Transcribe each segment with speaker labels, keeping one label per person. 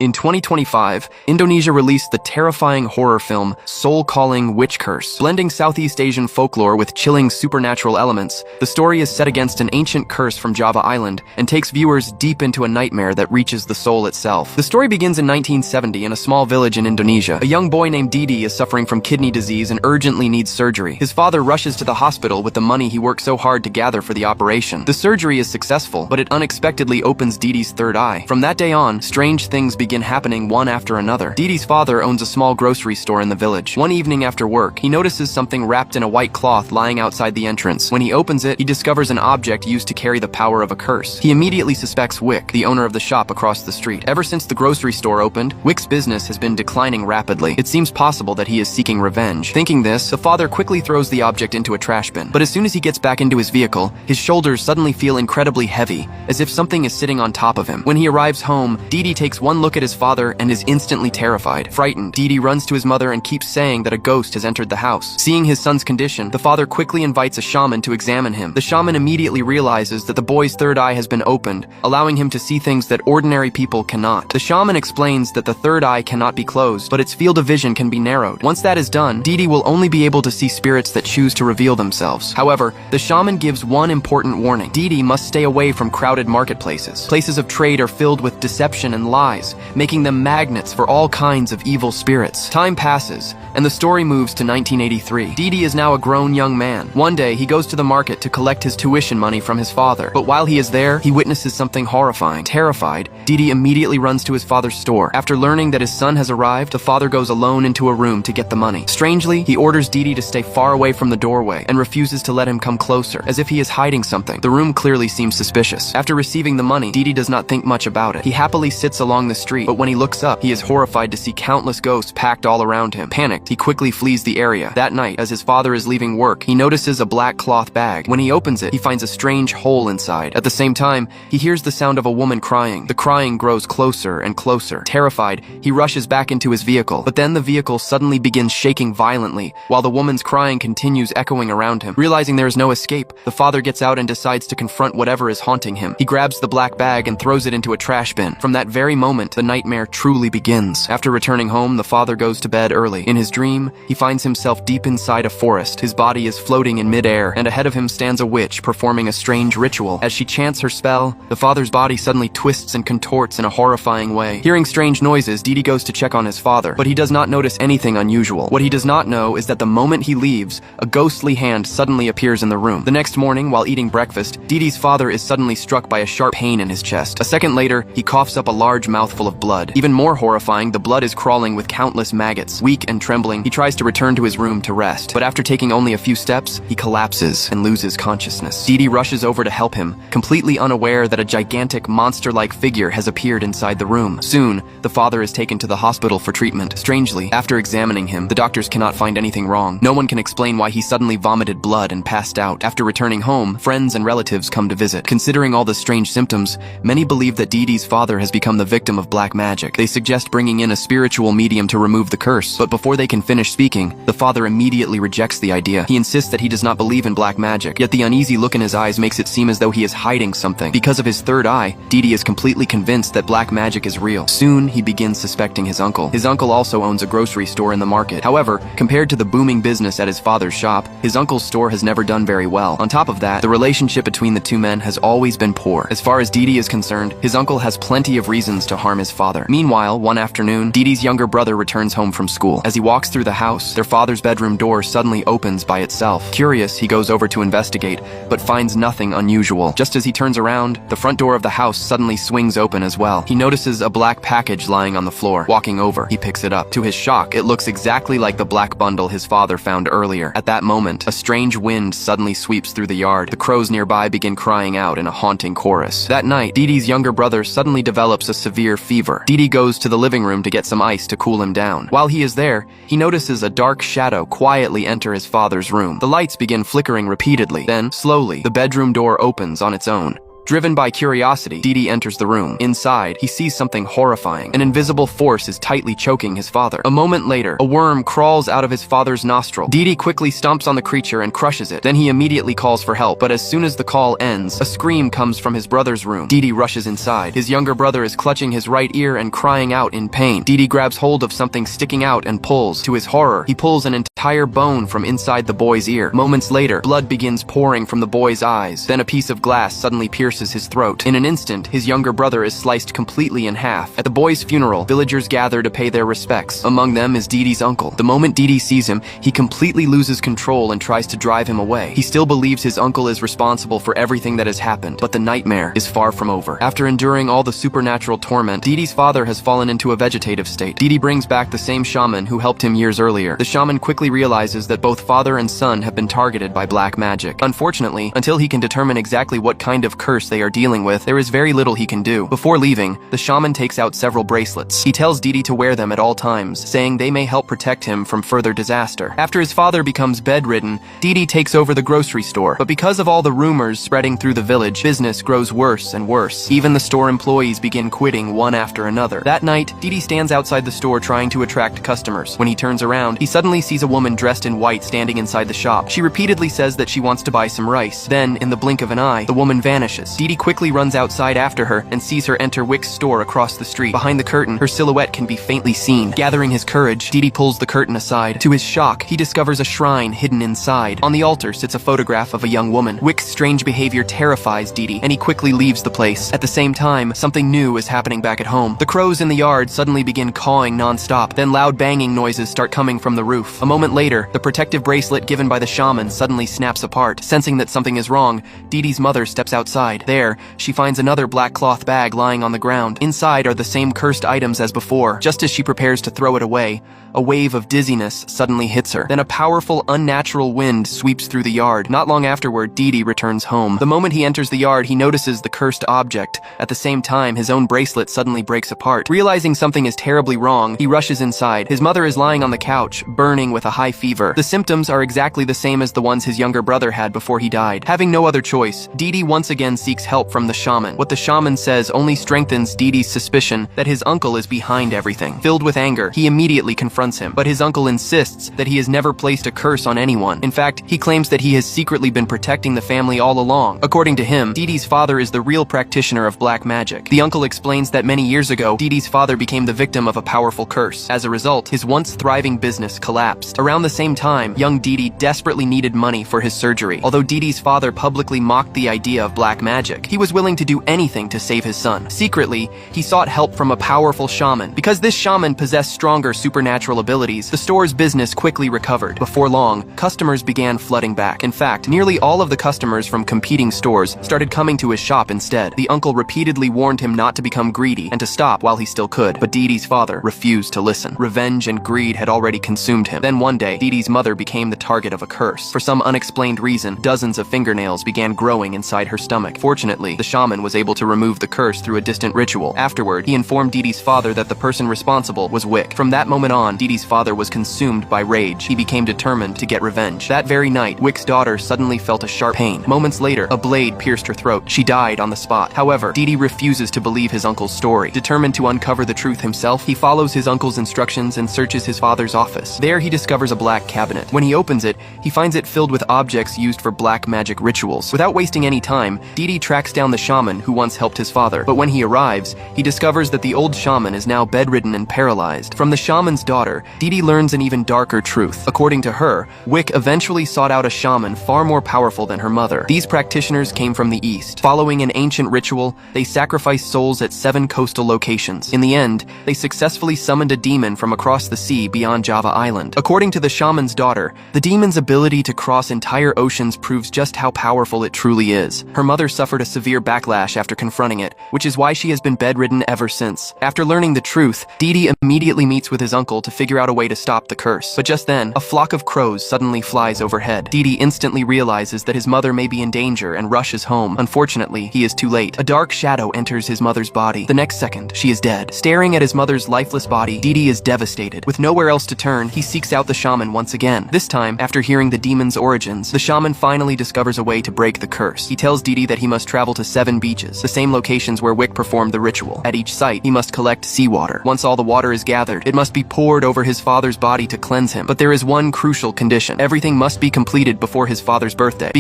Speaker 1: In 2025, Indonesia released the terrifying horror film Soul Calling Witch Curse. Blending Southeast Asian folklore with chilling supernatural elements, the story is set against an ancient curse from Java Island and takes viewers deep into a nightmare that reaches the soul itself. The story begins in 1970 in a small village in Indonesia. A young boy named Didi is suffering from kidney disease and urgently needs surgery. His father rushes to the hospital with the money he worked so hard to gather for the operation. The surgery is successful, but it unexpectedly opens Didi's third eye. From that day on, strange things begin happening one after another. Didi's father owns a small grocery store in the village. One evening after work, he notices something wrapped in a white cloth lying outside the entrance. When he opens it, he discovers an object used to carry the power of a curse. He immediately suspects Wick, the owner of the shop across the street. Ever since the grocery store opened, Wick's business has been declining rapidly. It seems possible that he is seeking revenge. Thinking this, the father quickly throws the object into a trash bin. But as soon as he gets back into his vehicle, his shoulders suddenly feel incredibly heavy, as if something is sitting on top of him. When he arrives home, Didi takes one look at his father and is instantly terrified. Frightened, Didi runs to his mother and keeps saying that a ghost has entered the house. Seeing his son's condition, the father quickly invites a shaman to examine him. The shaman immediately realizes that the boy's third eye has been opened, allowing him to see things that ordinary people cannot. The shaman explains that the third eye cannot be closed, but its field of vision can be narrowed. Once that is done, Didi will only be able to see spirits that choose to reveal themselves. However, the shaman gives one important warning. Didi must stay away from crowded marketplaces. Places of trade are filled with deception and lies, making them magnets for all kinds of evil spirits. Time passes, and the story moves to 1983. Didi is now a grown young man. One day, he goes to the market to collect his tuition money from his father. But while he is there, he witnesses something horrifying. Terrified, Didi immediately runs to his father's store. After learning that his son has arrived, the father goes alone into a room to get the money. Strangely, he orders Didi to stay far away from the doorway and refuses to let him come closer, as if he is hiding something. The room clearly seems suspicious. After receiving the money, Didi does not think much about it. He happily sits along the street, but when he looks up, he is horrified to see countless ghosts packed all around him. Panicked, he quickly flees the area. That night, as his father is leaving work, he notices a black cloth bag. When he opens it, he finds a strange hole inside. At the same time, he hears the sound of a woman crying. The crying grows closer and closer. Terrified, he rushes back into his vehicle, but then the vehicle suddenly begins shaking violently, while the woman's crying continues echoing around him. Realizing there is no escape, the father gets out and decides to confront whatever is haunting him. He grabs the black bag and throws it into a trash bin. From that very moment, the nightmare truly begins. After returning home, the father goes to bed early. In his dream, he finds himself deep inside a forest. His body is floating in midair, and ahead of him stands a witch performing a strange ritual. As she chants her spell, the father's body suddenly twists and contorts in a horrifying way. Hearing strange noises, Didi goes to check on his father, but he does not notice anything unusual. What he does not know is that the moment he leaves, a ghostly hand suddenly appears in the room. The next morning, while eating breakfast, Didi's father is suddenly struck by a sharp pain in his chest. A second later, he coughs up a large mouthful of blood. Even more horrifying, the blood is crawling with countless maggots. Weak and trembling, he tries to return to his room to rest, but after taking only a few steps, he collapses and loses consciousness. Didi rushes over to help him, completely unaware that a gigantic monster-like figure has appeared inside the room. Soon, the father is taken to the hospital for treatment. Strangely, after examining him, the doctors cannot find anything wrong. No one can explain why he suddenly vomited blood and passed out. After returning home, friends and relatives come to visit. Considering all the strange symptoms, many believe that Didi's father has become the victim of black magic. They suggest bringing in a spiritual medium to remove the curse, but before they can finish speaking, the father immediately rejects the idea. He insists that he does not believe in black magic, yet the uneasy look in his eyes makes it seem as though he is hiding something. Because of his third eye, Didi is completely convinced that black magic is real. Soon, he begins suspecting his uncle. His uncle also owns a grocery store in the market. However, compared to the booming business at his father's shop, his uncle's store has never done very well. On top of that, the relationship between the two men has always been poor. As far as Didi is concerned, his uncle has plenty of reasons to harm his father. Meanwhile, one afternoon, Didi's younger brother returns home from school. As he walks through the house, their father's bedroom door suddenly opens by itself. Curious, he goes over to investigate, but finds nothing unusual. Just as he turns around, the front door of the house suddenly swings open as well. He notices a black package lying on the floor. Walking over, he picks it up. To his shock, it looks exactly like the black bundle his father found earlier. At that moment, a strange wind suddenly sweeps through the yard. The crows nearby begin crying out in a haunting chorus. That night, Didi's younger brother suddenly develops a severe fever. Didi goes to the living room to get some ice to cool him down. While he is there, he notices a dark shadow quietly enter his father's room. The lights begin flickering repeatedly. Then, slowly, the bedroom door opens on its own. Driven by curiosity, Didi enters the room. Inside, he sees something horrifying. An invisible force is tightly choking his father. A moment later, a worm crawls out of his father's nostril. Didi quickly stomps on the creature and crushes it. Then he immediately calls for help, but as soon as the call ends, a scream comes from his brother's room. Didi rushes inside. His younger brother is clutching his right ear and crying out in pain. Didi grabs hold of something sticking out and pulls. To his horror, he pulls an entire bone from inside the boy's ear. Moments later, blood begins pouring from the boy's eyes. Then a piece of glass suddenly pierces his throat. In an instant, his younger brother is sliced completely in half. At the boy's funeral, villagers gather to pay their respects. Among them is Didi's uncle. The moment Didi sees him, he completely loses control and tries to drive him away. He still believes his uncle is responsible for everything that has happened, but the nightmare is far from over. After enduring all the supernatural torment, Didi's father has fallen into a vegetative state. Didi brings back the same shaman who helped him years earlier. The shaman quickly realizes that both father and son have been targeted by black magic. Unfortunately, until he can determine exactly what kind of curse they are dealing with, there is very little he can do. Before leaving, the shaman takes out several bracelets. He tells Didi to wear them at all times, saying they may help protect him from further disaster. After his father becomes bedridden, Didi takes over the grocery store. But because of all the rumors spreading through the village, business grows worse and worse. Even the store employees begin quitting one after another. That night, Didi stands outside the store trying to attract customers. When he turns around, he suddenly sees a woman dressed in white standing inside the shop. She repeatedly says that she wants to buy some rice. Then, in the blink of an eye, the woman vanishes. Didi quickly runs outside after her and sees her enter Wick's store across the street. Behind the curtain, her silhouette can be faintly seen. Gathering his courage, Didi pulls the curtain aside. To his shock, he discovers a shrine hidden inside. On the altar sits a photograph of a young woman. Wick's strange behavior terrifies Didi, and he quickly leaves the place. At the same time, something new is happening back at home. The crows in the yard suddenly begin cawing non-stop. Then loud banging noises start coming from the roof. A moment later, the protective bracelet given by the shaman suddenly snaps apart. Sensing that something is wrong, Didi's mother steps outside. There, she finds another black cloth bag lying on the ground. Inside are the same cursed items as before. Just as she prepares to throw it away, a wave of dizziness suddenly hits her. Then a powerful, unnatural wind sweeps through the yard. Not long afterward, Didi returns home. The moment he enters the yard, he notices the cursed object. At the same time, his own bracelet suddenly breaks apart. Realizing something is terribly wrong, he rushes inside. His mother is lying on the couch, burning with a high fever. The symptoms are exactly the same as the ones his younger brother had before he died. Having no other choice, Didi once again seeks help from the shaman. What the shaman says only strengthens Didi's suspicion that his uncle is behind everything. Filled with anger, he immediately confronts him, but his uncle insists that he has never placed a curse on anyone. In fact, he claims that he has secretly been protecting the family all along. According to him, Didi's father is the real practitioner of black magic. The uncle explains that many years ago, Didi's father became the victim of a powerful curse. As a result, his once thriving business collapsed. Around the same time, young Didi desperately needed money for his surgery. Although Didi's father publicly mocked the idea of black magic, he was willing to do anything to save his son. Secretly, he sought help from a powerful shaman. Because this shaman possessed stronger supernatural abilities, the store's business quickly recovered. Before long, customers began flooding back. In fact, nearly all of the customers from competing stores started coming to his shop instead. The uncle repeatedly warned him not to become greedy and to stop while he still could, but Didi's father refused to listen. Revenge and greed had already consumed him. Then one day, Didi's mother became the target of a curse. For some unexplained reason, dozens of fingernails began growing inside her stomach. Fortunately, the shaman was able to remove the curse through a distant ritual. Afterward, he informed Didi's father that the person responsible was Wick. From that moment on, Didi's father was consumed by rage. He became determined to get revenge. That very night, Wick's daughter suddenly felt a sharp pain. Moments later, a blade pierced her throat. She died on the spot. However, Didi refuses to believe his uncle's story. Determined to uncover the truth himself, he follows his uncle's instructions and searches his father's office. There, he discovers a black cabinet. When he opens it, he finds it filled with objects used for black magic rituals. Without wasting any time, Didi tracks down the shaman who once helped his father. But when he arrives, he discovers that the old shaman is now bedridden and paralyzed. From the shaman's daughter, Didi learns an even darker truth. According to her, Wick eventually sought out a shaman far more powerful than her mother. These practitioners came from the east. Following an ancient ritual, they sacrificed souls at 7 coastal locations. In the end, they successfully summoned a demon from across the sea beyond Java Island. According to the shaman's daughter, the demon's ability to cross entire oceans proves just how powerful it truly is. Her mother suffered a severe backlash after confronting it, which is why she has been bedridden ever since. After learning the truth, Didi immediately meets with his uncle to figure out a way to stop the curse. But just then, a flock of crows suddenly flies overhead. Didi instantly realizes that his mother may be in danger and rushes home. Unfortunately, he is too late. A dark shadow enters his mother's body. The next second, she is dead. Staring at his mother's lifeless body, Didi is devastated. With nowhere else to turn, he seeks out the shaman once again. This time, after hearing the demon's origins, the shaman finally discovers a way to break the curse. He tells Didi that he must travel to 7 beaches, the same locations where Wick performed the ritual. At each site, he must collect seawater. Once all the water is gathered, it must be poured over his father's body to cleanse him. But there is one crucial condition. Everything must be completed before his father's birthday.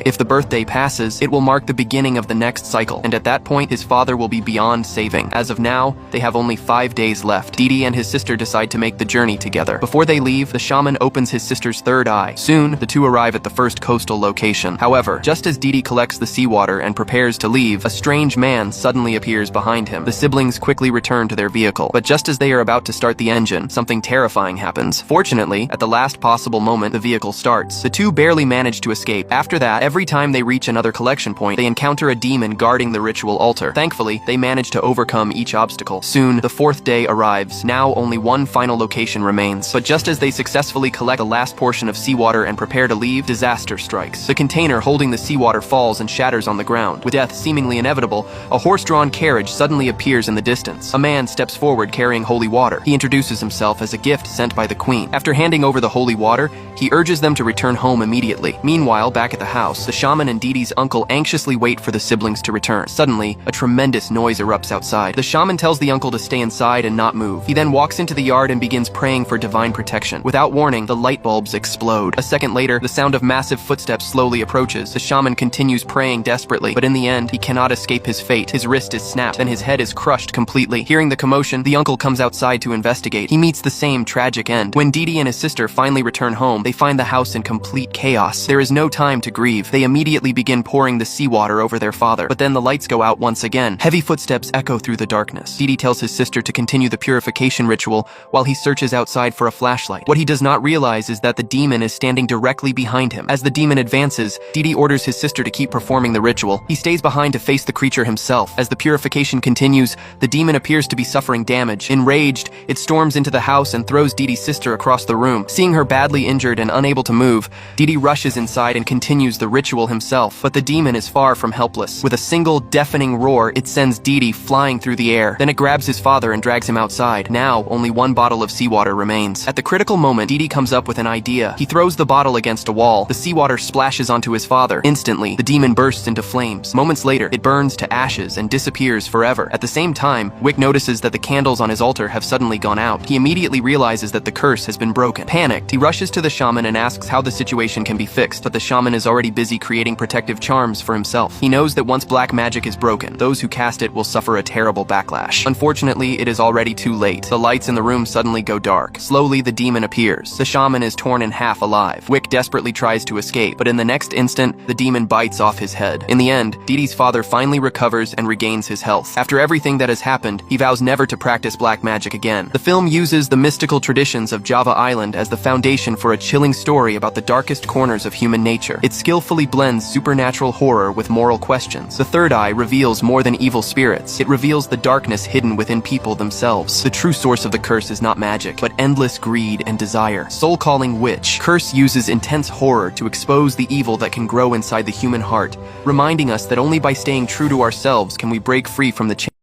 Speaker 1: If the birthday passes, it will mark the beginning of the next cycle, and at that point, his father will be beyond saving. As of now, they have only 5 days left. Didi and his sister decide to make the journey together. Before they leave, the shaman opens his sister's third eye. Soon, the two arrive at the first coastal location. However, just as Didi collects the seawater and prepares to leave, a strange man suddenly appears behind him. The siblings quickly return to their vehicle, but just as they are about to start the engine, something terrifying happens. Fortunately, at the last possible moment, the vehicle starts. The two barely manage to escape. After that, every time they reach another collection point, they encounter a demon guarding the ritual altar. Thankfully, they manage to overcome each obstacle. Soon, the 4th day arrives. Now, only one final location remains. But just as they successfully collect the last portion of seawater and prepare to leave, disaster strikes. The container holding the seawater falls and shatters on the ground. With death seemingly inevitable, a horse-drawn carriage suddenly appears in the distance. A man steps forward carrying holy water. He introduces himself as a gift sent by the queen. After handing over the holy water, he urges them to return home immediately. Meanwhile, back at the house, the shaman and Didi's uncle anxiously wait for the siblings to return. Suddenly, a tremendous noise erupts outside. The shaman tells the uncle to stay inside and not move. He then walks into the yard and begins praying for divine protection. Without warning, the light bulbs explode. A second later, the sound of massive footsteps slowly approaches. The shaman continues praying desperately, but in the end, he cannot escape his fate. His wrist is snapped, and his head is crushed completely. Hearing the commotion, the uncle comes outside to investigate. He meets the same tragic end. When Didi and his sister finally return home, they find the house in complete chaos. There is no time to grieve. They immediately begin pouring the seawater over their father, but then the lights go out once again. Heavy footsteps echo through the darkness. Didi tells his sister to continue the purification ritual while he searches outside for a flashlight. What he does not realize is that the demon is standing directly behind him. As the demon advances, Didi orders his sister to keep performing the ritual. He stays behind to face the creature himself. As the purification continues, the demon appears to be suffering damage. Enraged, it storms into the house and throws Didi's sister across the room. Seeing her badly injured and unable to move, Didi rushes inside and continues the ritual himself. But the demon is far from helpless. With a single deafening roar, it sends Didi flying through the air. Then it grabs his father and drags him outside. Now, only one bottle of seawater remains. At the critical moment, Didi comes up with an idea. He throws the bottle against a wall. The seawater splashes onto his father. Instantly, the demon bursts into flames. Moments later, it burns to ashes and disappears forever. At the same time, Wick notices that the candles on his altar have suddenly gone out. He immediately realizes that the curse has been broken. Panicked, he rushes to the shaman and asks how the situation can be fixed, but the shaman is already busy creating protective charms for himself. He knows that once black magic is broken, those who cast it will suffer a terrible backlash. Unfortunately, it is already too late. The lights in the room suddenly go dark. Slowly, the demon appears. The shaman is torn in half alive. Wick desperately tries to escape, but in the next instant, the demon bites off his head. In the end, Didi's father finally recovers and regains his health. After everything that has happened, he vows never to practice black magic again. The film uses the mystical traditions of Java Island as the foundation for a chilling story about the darkest corners of human nature. It skillfully blends supernatural horror with moral questions. The third eye reveals more than evil spirits. It reveals the darkness hidden within people themselves. The true source of the curse is not magic, but endless greed and desire. Soul-calling witch. Curse uses intense horror to expose the evil that can grow inside the human heart, reminding us that only by staying true to ourselves can we break free from the chains